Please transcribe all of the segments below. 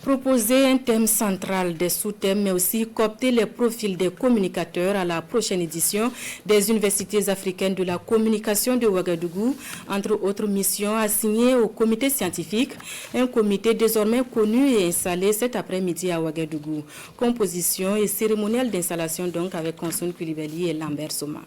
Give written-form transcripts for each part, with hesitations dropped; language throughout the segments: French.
Proposer un thème central des sous-thèmes, mais aussi coopter les profils des communicateurs à la prochaine édition des universités africaines de la communication de Ouagadougou, entre autres missions assignées au comité scientifique, un comité désormais connu et installé cet après-midi à Ouagadougou. Composition et cérémonial d'installation donc avec Consomme Koulibaly et Lambert Soma.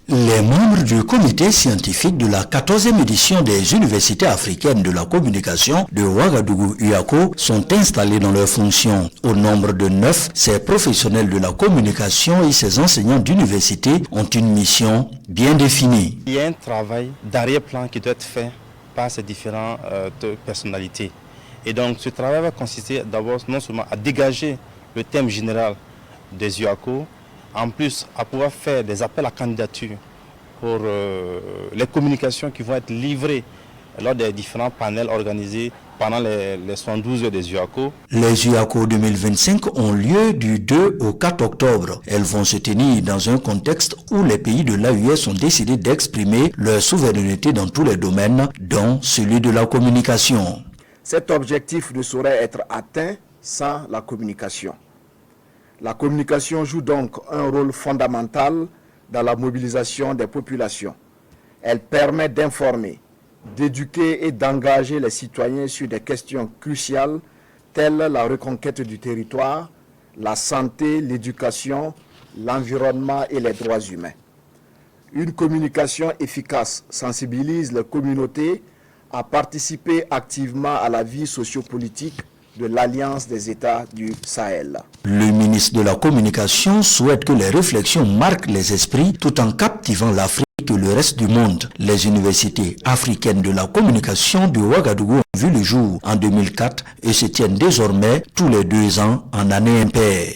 Les membres du comité scientifique de la 14e édition des universités africaines de la communication de Ouagadougou-Uyako sont installés dans leurs fonctions. Au nombre de 9, ces professionnels de la communication et ces enseignants d'université ont une mission bien définie. Il y a un travail d'arrière-plan qui doit être fait par ces différentes personnalités. Et donc ce travail va consister d'abord non seulement à dégager le thème général des UACO, en plus à pouvoir faire des appels à candidature pour les communications qui vont être livrées lors des différents panels organisés pendant les 72 heures des UACO. Les UACO 2025 ont lieu du 2 au 4 octobre. Elles vont se tenir dans un contexte où les pays de l'AUS ont décidé d'exprimer leur souveraineté dans tous les domaines, dont celui de la communication. Cet objectif ne saurait être atteint sans la communication. La communication joue donc un rôle fondamental dans la mobilisation des populations. Elle permet d'informer, d'éduquer et d'engager les citoyens sur des questions cruciales telles la reconquête du territoire, la santé, l'éducation, l'environnement et les droits humains. Une communication efficace sensibilise les communautés à participer activement à la vie sociopolitique de l'Alliance des États du Sahel. Le ministre de la Communication souhaite que les réflexions marquent les esprits tout en captivant l'Afrique et le reste du monde. Les universités africaines de la communication de Ouagadougou ont vu le jour en 2004 et se tiennent désormais tous les 2 ans en année impaire.